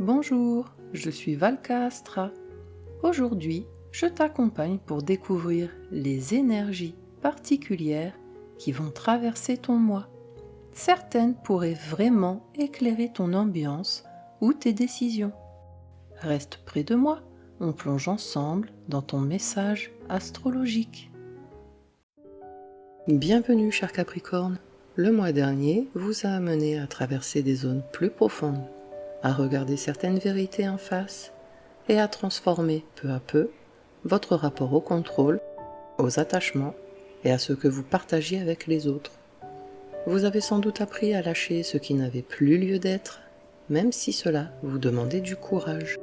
Bonjour, je suis Valka Astra. Aujourd'hui, je t'accompagne pour découvrir les énergies particulières qui vont traverser ton mois. Certaines pourraient vraiment éclairer ton ambiance ou tes décisions. Reste près de moi, on plonge ensemble dans ton message astrologique. Bienvenue cher Capricorne. Le mois dernier vous a amené à traverser des zones plus profondes, à regarder certaines vérités en face et à transformer peu à peu votre rapport au contrôle, aux attachements et à ce que vous partagez avec les autres. Vous avez sans doute appris à lâcher ce qui n'avait plus lieu d'être, même si cela vous demandait du courage.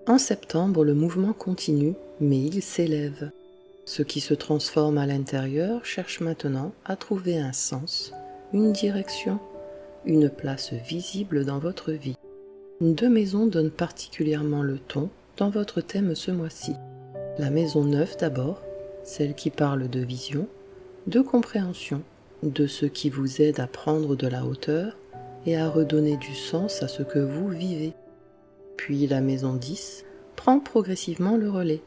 En septembre, le mouvement continue, mais il s'élève. Ce qui se transforme à l'intérieur cherche maintenant à trouver un sens, une direction, une place visible dans votre vie. Deux maisons donnent particulièrement le ton dans votre thème ce mois-ci. La maison 9 d'abord, celle qui parle de vision, de compréhension, de ce qui vous aide à prendre de la hauteur et à redonner du sens à ce que vous vivez. Puis la maison 10 prend progressivement le relais.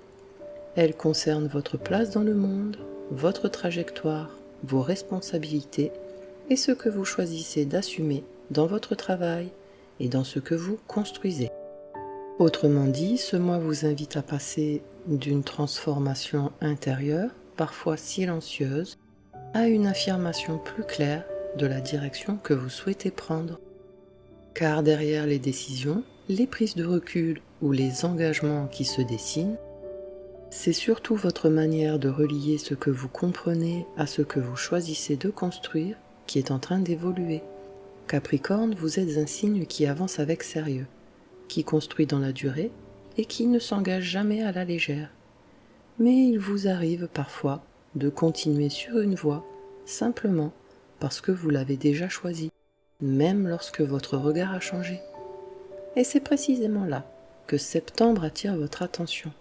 Elle concerne votre place dans le monde, votre trajectoire, vos responsabilités et ce que vous choisissez d'assumer dans votre travail et dans ce que vous construisez. Autrement dit, ce mois vous invite à passer d'une transformation intérieure, parfois silencieuse, à une affirmation plus claire de la direction que vous souhaitez prendre. Car derrière les décisions, les prises de recul ou les engagements qui se dessinent, c'est surtout votre manière de relier ce que vous comprenez à ce que vous choisissez de construire qui est en train d'évoluer. Capricorne, vous êtes un signe qui avance avec sérieux, qui construit dans la durée et qui ne s'engage jamais à la légère. Mais il vous arrive parfois de continuer sur une voie simplement parce que vous l'avez déjà choisie, même lorsque votre regard a changé. Et c'est précisément là que septembre attire votre attention.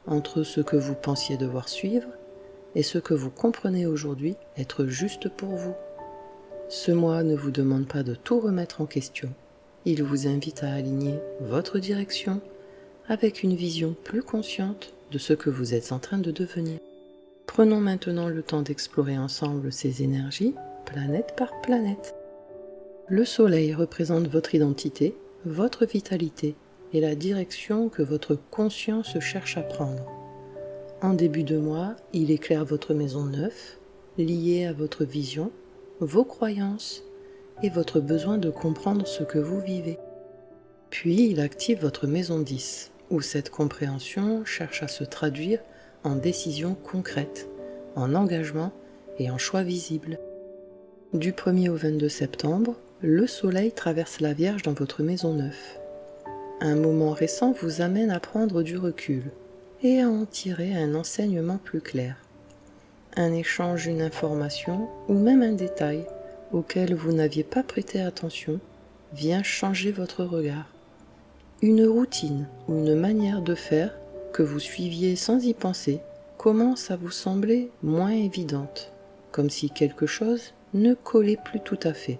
Entre ce que vous pensiez devoir suivre et ce que vous comprenez aujourd'hui être juste pour vous. Ce mois ne vous demande pas de tout remettre en question. Il vous invite à aligner votre direction avec une vision plus consciente de ce que vous êtes en train de devenir. Prenons maintenant le temps d'explorer ensemble ces énergies, planète par planète. Le Soleil représente votre identité, votre vitalité et la direction que votre conscience cherche à prendre. En début de mois, il éclaire votre maison 9, liée à votre vision, vos croyances et votre besoin de comprendre ce que vous vivez. Puis il active votre maison 10, où cette compréhension cherche à se traduire en décisions concrètes, en engagement et en choix visibles. Du 1er au 22 septembre, le Soleil traverse la Vierge dans votre maison 9. Un moment récent vous amène à prendre du recul et à en tirer un enseignement plus clair. Un échange, une information ou même un détail auquel vous n'aviez pas prêté attention vient changer votre regard. Une routine ou une manière de faire que vous suiviez sans y penser commence à vous sembler moins évidente, comme si quelque chose ne collait plus tout à fait.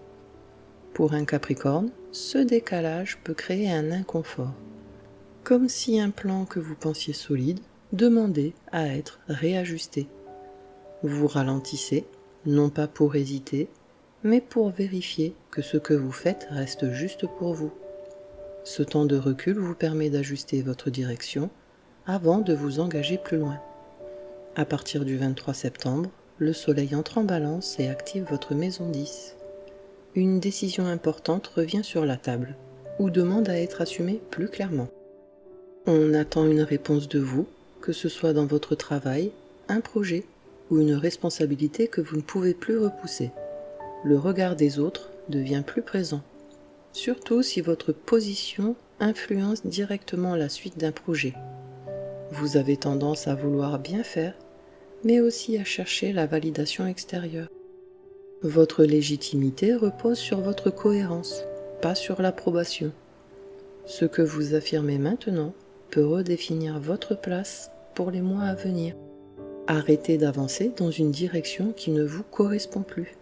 Pour un Capricorne, ce décalage peut créer un inconfort, comme si un plan que vous pensiez solide demandait à être réajusté. Vous ralentissez, non pas pour hésiter, mais pour vérifier que ce que vous faites reste juste pour vous. Ce temps de recul vous permet d'ajuster votre direction avant de vous engager plus loin. À partir du 23 septembre, le Soleil entre en Balance et active votre maison 10. Une décision importante revient sur la table ou demande à être assumée plus clairement. On attend une réponse de vous, que ce soit dans votre travail, un projet ou une responsabilité que vous ne pouvez plus repousser. Le regard des autres devient plus présent, surtout si votre position influence directement la suite d'un projet. Vous avez tendance à vouloir bien faire, mais aussi à chercher la validation extérieure. Votre légitimité repose sur votre cohérence, pas sur l'approbation. Ce que vous affirmez maintenant peut redéfinir votre place pour les mois à venir. Arrêtez d'avancer dans une direction qui ne vous correspond plus.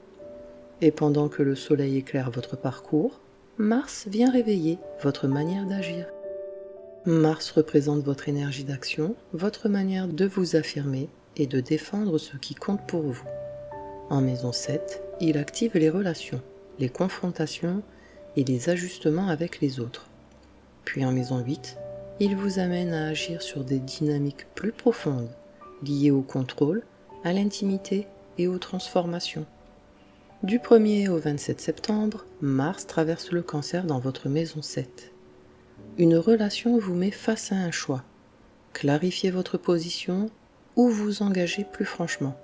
Et pendant que le Soleil éclaire votre parcours, Mars vient réveiller votre manière d'agir. Mars représente votre énergie d'action, votre manière de vous affirmer et de défendre ce qui compte pour vous. En maison 7, il active les relations, les confrontations et les ajustements avec les autres. Puis en maison 8, il vous amène à agir sur des dynamiques plus profondes, liées au contrôle, à l'intimité et aux transformations. Du 1er au 27 septembre, Mars traverse le Cancer dans votre maison 7. Une relation vous met face à un choix. Clarifiez votre position ou vous engagez plus franchement.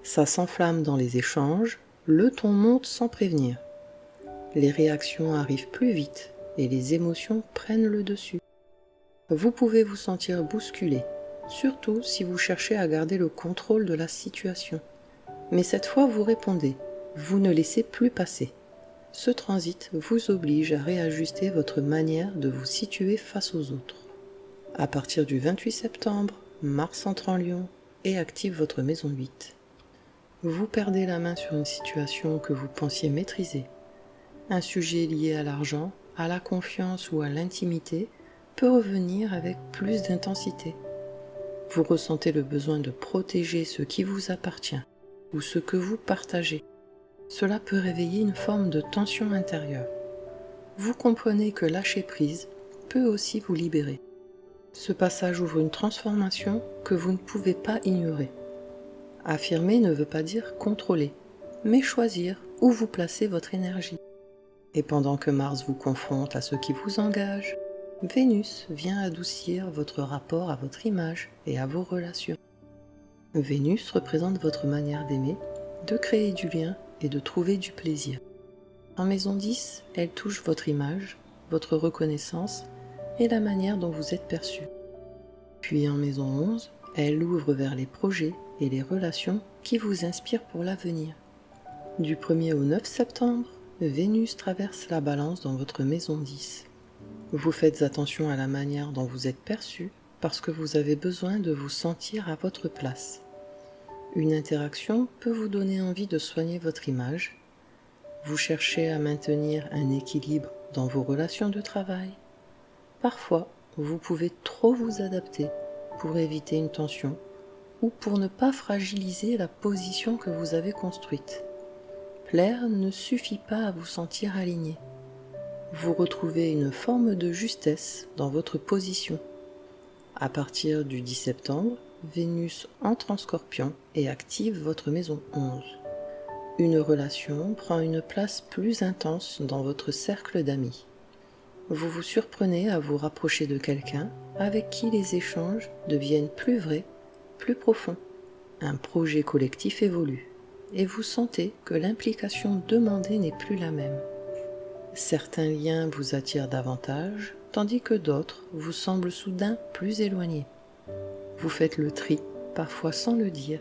Ça s'enflamme dans les échanges, le ton monte sans prévenir. Les réactions arrivent plus vite et les émotions prennent le dessus. Vous pouvez vous sentir bousculé, surtout si vous cherchez à garder le contrôle de la situation. Mais cette fois vous répondez, vous ne laissez plus passer. Ce transit vous oblige à réajuster votre manière de vous situer face aux autres. À partir du 28 septembre, Mars entre en Lion et active votre maison 8. Vous perdez la main sur une situation que vous pensiez maîtriser. Un sujet lié à l'argent, à la confiance ou à l'intimité peut revenir avec plus d'intensité. Vous ressentez le besoin de protéger ce qui vous appartient ou ce que vous partagez. Cela peut réveiller une forme de tension intérieure. Vous comprenez que lâcher prise peut aussi vous libérer. Ce passage ouvre une transformation que vous ne pouvez pas ignorer. Affirmer ne veut pas dire contrôler, mais choisir où vous placez votre énergie. Et pendant que Mars vous confronte à ce qui vous engage, Vénus vient adoucir votre rapport à votre image et à vos relations. Vénus représente votre manière d'aimer, de créer du lien et de trouver du plaisir. En maison 10, elle touche votre image, votre reconnaissance et la manière dont vous êtes perçu. Puis en maison 11, elle ouvre vers les projets et les relations qui vous inspirent pour l'avenir. Du 1er au 9 septembre, Vénus traverse la Balance dans votre maison 10. Vous faites attention à la manière dont vous êtes perçu parce que vous avez besoin de vous sentir à votre place. Une interaction peut vous donner envie de soigner votre image. Vous cherchez à maintenir un équilibre dans vos relations de travail. Parfois, vous pouvez trop vous adapter pour éviter une tension ou pour ne pas fragiliser la position que vous avez construite. Plaire ne suffit pas à vous sentir aligné. Vous retrouvez une forme de justesse dans votre position. À partir du 10 septembre, Vénus entre en Scorpion et active votre maison 11. Une relation prend une place plus intense dans votre cercle d'amis. Vous vous surprenez à vous rapprocher de quelqu'un avec qui les échanges deviennent plus vrais, plus profonds. Un projet collectif évolue et vous sentez que l'implication demandée n'est plus la même. Certains liens vous attirent davantage, tandis que d'autres vous semblent soudain plus éloignés. Vous faites le tri, parfois sans le dire,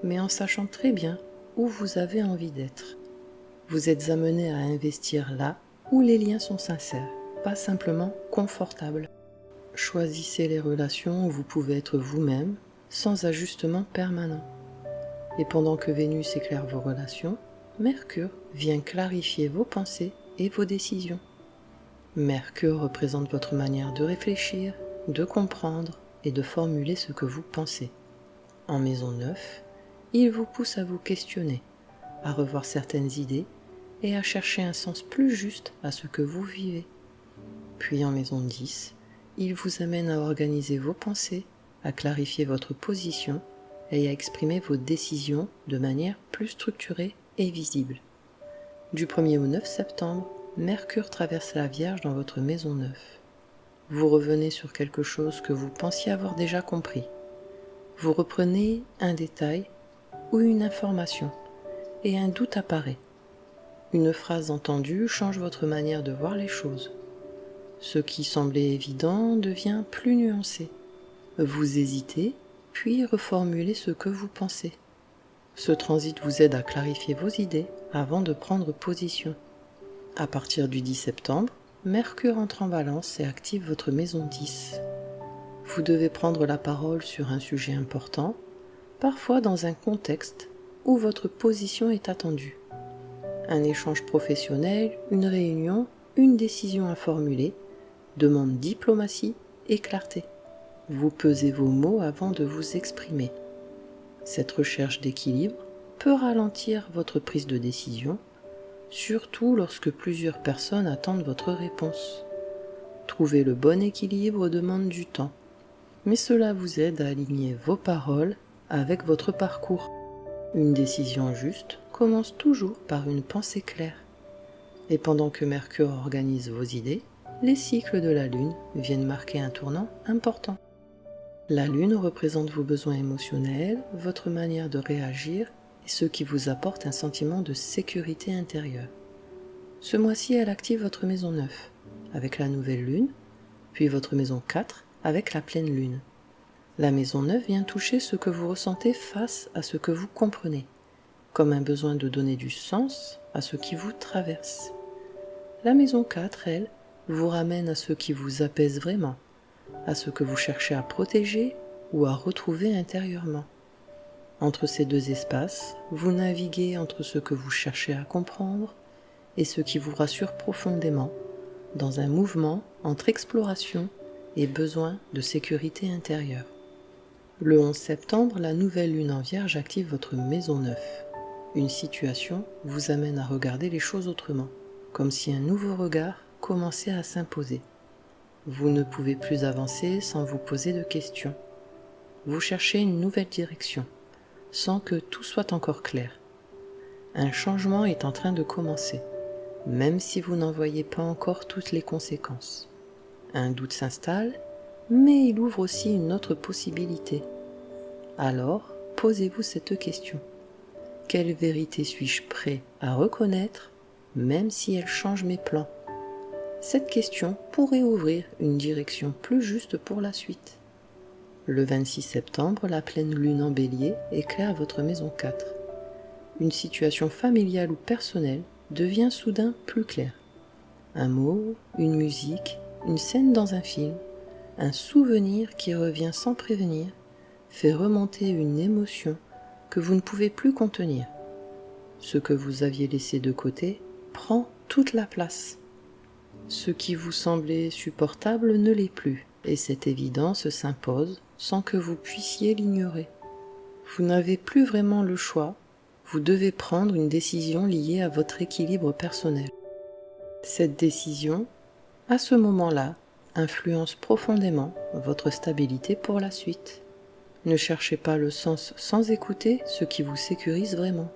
mais en sachant très bien où vous avez envie d'être. Vous êtes amené à investir là où les liens sont sincères, pas simplement confortables. Choisissez les relations où vous pouvez être vous-même, sans ajustement permanent. Et pendant que Vénus éclaire vos relations, Mercure vient clarifier vos pensées et vos décisions. Mercure représente votre manière de réfléchir, de comprendre et de formuler ce que vous pensez. En maison 9, il vous pousse à vous questionner, à revoir certaines idées et à chercher un sens plus juste à ce que vous vivez. Puis en maison 10, il vous amène à organiser vos pensées, à clarifier votre position et à exprimer vos décisions de manière plus structurée et visible. Du 1er au 9 septembre, Mercure traverse la Vierge dans votre maison 9. Vous revenez sur quelque chose que vous pensiez avoir déjà compris. Vous reprenez un détail ou une information et un doute apparaît. Une phrase entendue change votre manière de voir les choses. Ce qui semblait évident devient plus nuancé. Vous hésitez, puis reformulez ce que vous pensez. Ce transit vous aide à clarifier vos idées avant de prendre position. À partir du 10 septembre, Mercure entre en Balance et active votre maison 10. Vous devez prendre la parole sur un sujet important, parfois dans un contexte où votre position est attendue. Un échange professionnel, une réunion une décision à formuler demande diplomatie et clarté. Vous pesez vos mots avant de vous exprimer. Cette recherche d'équilibre peut ralentir votre prise de décision, surtout lorsque plusieurs personnes attendent votre réponse. Trouver le bon équilibre demande du temps, mais cela vous aide à aligner vos paroles avec votre parcours. Une décision juste commence toujours par une pensée claire. Et pendant que Mercure organise vos idées, les cycles de la Lune viennent marquer un tournant important. La Lune représente vos besoins émotionnels, votre manière de réagir et ce qui vous apporte un sentiment de sécurité intérieure. Ce mois-ci, elle active votre maison 9 avec la nouvelle Lune, puis votre maison 4 avec la pleine Lune. La maison 9 vient toucher ce que vous ressentez face à ce que vous comprenez, comme un besoin de donner du sens à ce qui vous traverse. La maison 4, elle, vous ramène à ce qui vous apaise vraiment, à ce que vous cherchez à protéger ou à retrouver intérieurement. Entre ces deux espaces, vous naviguez entre ce que vous cherchez à comprendre et ce qui vous rassure profondément, dans un mouvement entre exploration et besoin de sécurité intérieure. Le 11 septembre, la nouvelle lune en Vierge active votre maison 9. Une situation vous amène à regarder les choses autrement, comme si un nouveau regard commençait à s'imposer. Vous ne pouvez plus avancer sans vous poser de questions. Vous cherchez une nouvelle direction, sans que tout soit encore clair. Un changement est en train de commencer, même si vous n'en voyez pas encore toutes les conséquences. Un doute s'installe, mais il ouvre aussi une autre possibilité. Alors, posez-vous cette question. Quelle vérité suis-je prêt à reconnaître, même si elle change mes plans ? Cette question pourrait ouvrir une direction plus juste pour la suite. Le 26 septembre, la pleine lune en Bélier éclaire votre maison 4. Une situation familiale ou personnelle devient soudain plus claire. Un mot, une musique, une scène dans un film, un souvenir qui revient sans prévenir, fait remonter une émotion que vous ne pouvez plus contenir. Ce que vous aviez laissé de côté prend toute la place. Ce qui vous semblait supportable ne l'est plus, et cette évidence s'impose sans que vous puissiez l'ignorer. Vous n'avez plus vraiment le choix, vous devez prendre une décision liée à votre équilibre personnel. Cette décision, à ce moment-là, influence profondément votre stabilité pour la suite. Ne cherchez pas le sens sans écouter ce qui vous sécurise vraiment.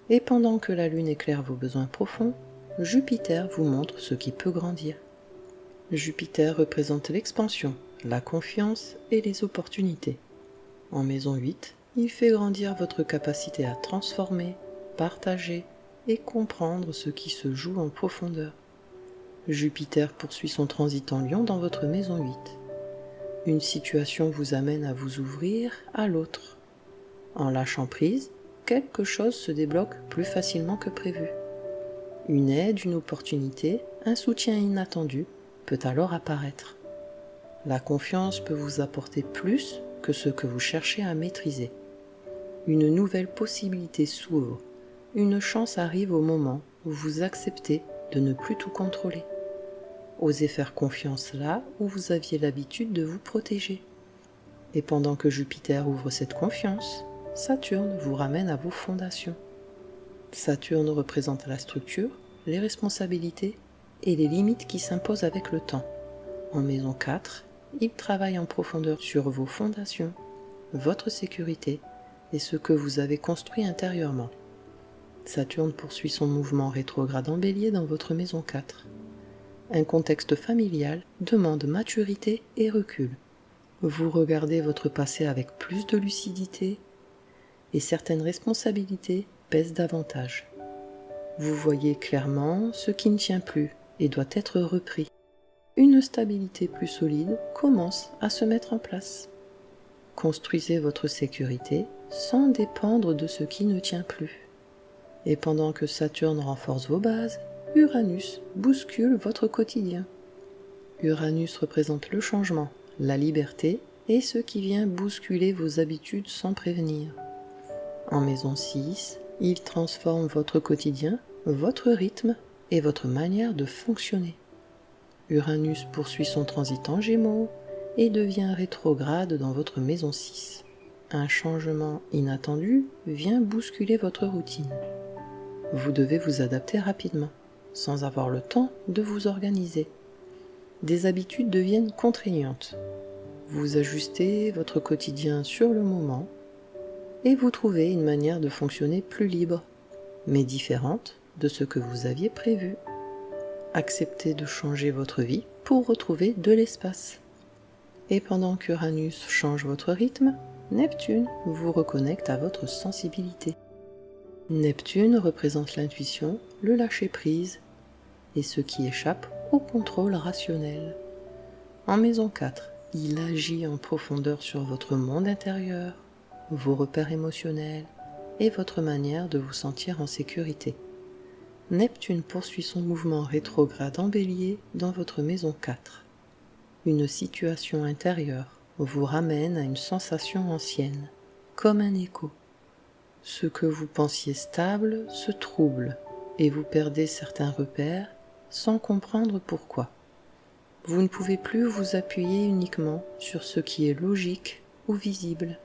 Et pendant que la Lune éclaire vos besoins profonds, Jupiter vous montre ce qui peut grandir. Jupiter représente l'expansion, la confiance et les opportunités. En maison 8, il fait grandir votre capacité à transformer, partager et comprendre ce qui se joue en profondeur. Jupiter poursuit son transit en Lion dans votre maison 8. Une situation vous amène à vous ouvrir à l'autre. En lâchant prise, quelque chose se débloque plus facilement que prévu. Une aide, une opportunité, un soutien inattendu peut alors apparaître. La confiance peut vous apporter plus que ce que vous cherchez à maîtriser. Une nouvelle possibilité s'ouvre, une chance arrive au moment où vous acceptez de ne plus tout contrôler. Osez faire confiance là où vous aviez l'habitude de vous protéger. Et pendant que Jupiter ouvre cette confiance, Saturne vous ramène à vos fondations. Saturne représente la structure, les responsabilités et les limites qui s'imposent avec le temps. En maison 4, il travaille en profondeur sur vos fondations, votre sécurité et ce que vous avez construit intérieurement. Saturne poursuit son mouvement rétrograde en Bélier dans votre maison 4. Un contexte familial demande maturité et recul. Vous regardez votre passé avec plus de lucidité et certaines responsabilités pèsent davantage. Vous voyez clairement ce qui ne tient plus et doit être repris. Une stabilité plus solide commence à se mettre en place. Construisez votre sécurité sans dépendre de ce qui ne tient plus. Et pendant que Saturne renforce vos bases, Uranus bouscule votre quotidien. Uranus représente le changement, la liberté et ce qui vient bousculer vos habitudes sans prévenir. En maison 6, il transforme votre quotidien, votre rythme, et votre manière de fonctionner. Uranus poursuit son transit en Gémeaux et devient rétrograde dans votre maison 6. Un changement inattendu vient bousculer votre routine. Vous devez vous adapter rapidement, sans avoir le temps de vous organiser. Des habitudes deviennent contraignantes. Vous ajustez votre quotidien sur le moment et vous trouvez une manière de fonctionner plus libre, mais différente de ce que vous aviez prévu. Acceptez de changer votre vie pour retrouver de l'espace. Et pendant qu'Uranus change votre rythme, Neptune vous reconnecte à votre sensibilité. Neptune représente l'intuition, le lâcher-prise et ce qui échappe au contrôle rationnel. En maison 4, il agit en profondeur sur votre monde intérieur, vos repères émotionnels et votre manière de vous sentir en sécurité. Neptune poursuit son mouvement rétrograde en Bélier dans votre maison 4. Une situation intérieure vous ramène à une sensation ancienne, comme un écho. Ce que vous pensiez stable se trouble et vous perdez certains repères sans comprendre pourquoi. Vous ne pouvez plus vous appuyer uniquement sur ce qui est logique ou visible.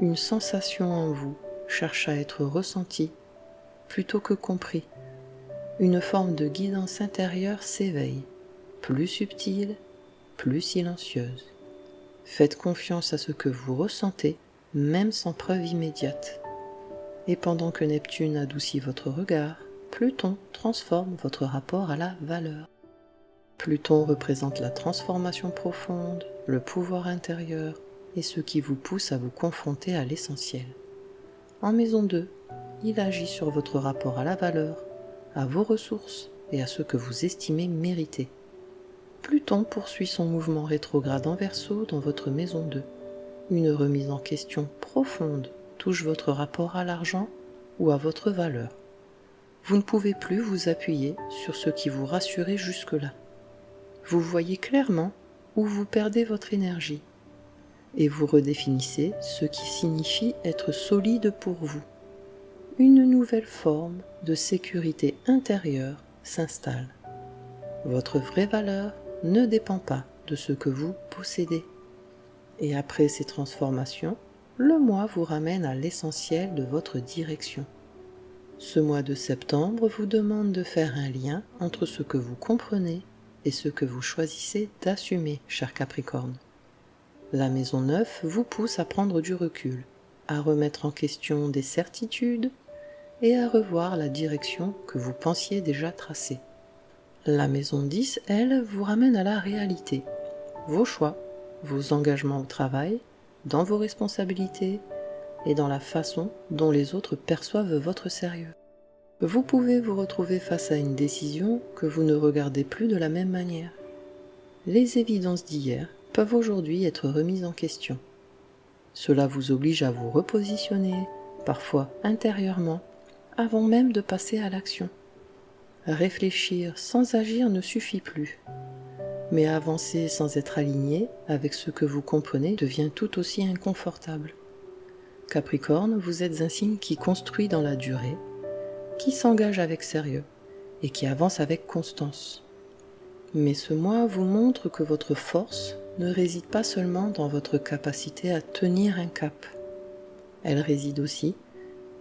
Une sensation en vous cherche à être ressentie plutôt que compris. Une forme de guidance intérieure s'éveille, plus subtile, plus silencieuse. Faites confiance à ce que vous ressentez, même sans preuve immédiate. Et pendant que Neptune adoucit votre regard, Pluton transforme votre rapport à la valeur. Pluton représente la transformation profonde, le pouvoir intérieur et ce qui vous pousse à vous confronter à l'essentiel. En maison 2, il agit sur votre rapport à la valeur, à vos ressources et à ce que vous estimez mériter. Pluton poursuit son mouvement rétrograde en Verseau dans votre maison 2. Une remise en question profonde touche votre rapport à l'argent ou à votre valeur. Vous ne pouvez plus vous appuyer sur ce qui vous rassurait jusque-là. Vous voyez clairement où vous perdez votre énergie et vous redéfinissez ce qui signifie être solide pour vous. Une nouvelle forme de sécurité intérieure s'installe. Votre vraie valeur ne dépend pas de ce que vous possédez. Et après ces transformations, le mois vous ramène à l'essentiel de votre direction. Ce mois de septembre vous demande de faire un lien entre ce que vous comprenez et ce que vous choisissez d'assumer, cher Capricorne. La maison 9 vous pousse à prendre du recul, à remettre en question des certitudes et à revoir la direction que vous pensiez déjà tracée. La maison 10, elle, vous ramène à la réalité, vos choix, vos engagements au travail, dans vos responsabilités et dans la façon dont les autres perçoivent votre sérieux. Vous pouvez vous retrouver face à une décision que vous ne regardez plus de la même manière. Les évidences d'hier peuvent aujourd'hui être remises en question. Cela vous oblige à vous repositionner, parfois intérieurement, avant même de passer à l'action. Réfléchir sans agir ne suffit plus, mais avancer sans être aligné avec ce que vous comprenez devient tout aussi inconfortable. Capricorne, vous êtes un signe qui construit dans la durée, qui s'engage avec sérieux et qui avance avec constance. Mais ce mois vous montre que votre force ne réside pas seulement dans votre capacité à tenir un cap. Elle réside aussi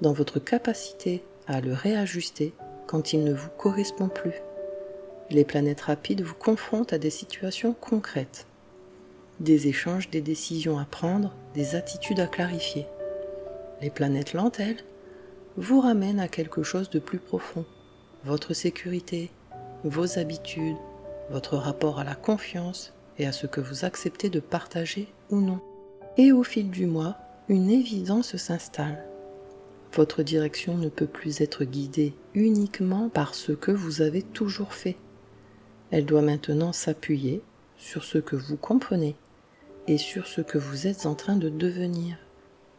dans votre capacité à le réajuster quand il ne vous correspond plus. Les planètes rapides vous confrontent à des situations concrètes, des échanges, des décisions à prendre, des attitudes à clarifier. Les planètes lentes, elles, vous ramènent à quelque chose de plus profond, votre sécurité, vos habitudes, votre rapport à la confiance et à ce que vous acceptez de partager ou non. Et au fil du mois, une évidence s'installe. Votre direction ne peut plus être guidée uniquement par ce que vous avez toujours fait. Elle doit maintenant s'appuyer sur ce que vous comprenez et sur ce que vous êtes en train de devenir.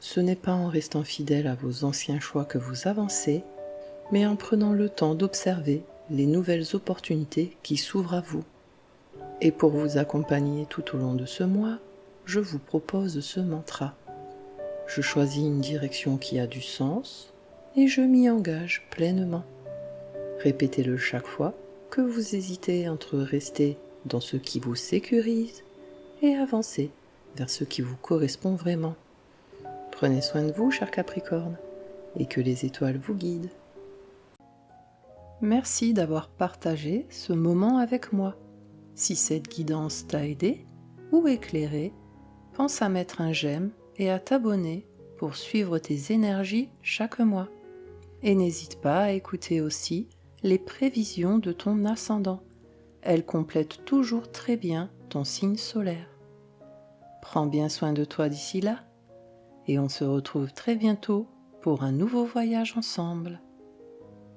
Ce n'est pas en restant fidèle à vos anciens choix que vous avancez, mais en prenant le temps d'observer les nouvelles opportunités qui s'ouvrent à vous. Et pour vous accompagner tout au long de ce mois, je vous propose ce mantra. Je choisis une direction qui a du sens et je m'y engage pleinement. Répétez-le chaque fois que vous hésitez entre rester dans ce qui vous sécurise et avancer vers ce qui vous correspond vraiment. Prenez soin de vous, cher Capricorne, et que les étoiles vous guident. Merci d'avoir partagé ce moment avec moi. Si cette guidance t'a aidé ou éclairé, pense à mettre un j'aime et à t'abonner pour suivre tes énergies chaque mois. Et n'hésite pas à écouter aussi les prévisions de ton ascendant. Elles complètent toujours très bien ton signe solaire. Prends bien soin de toi d'ici là, et on se retrouve très bientôt pour un nouveau voyage ensemble.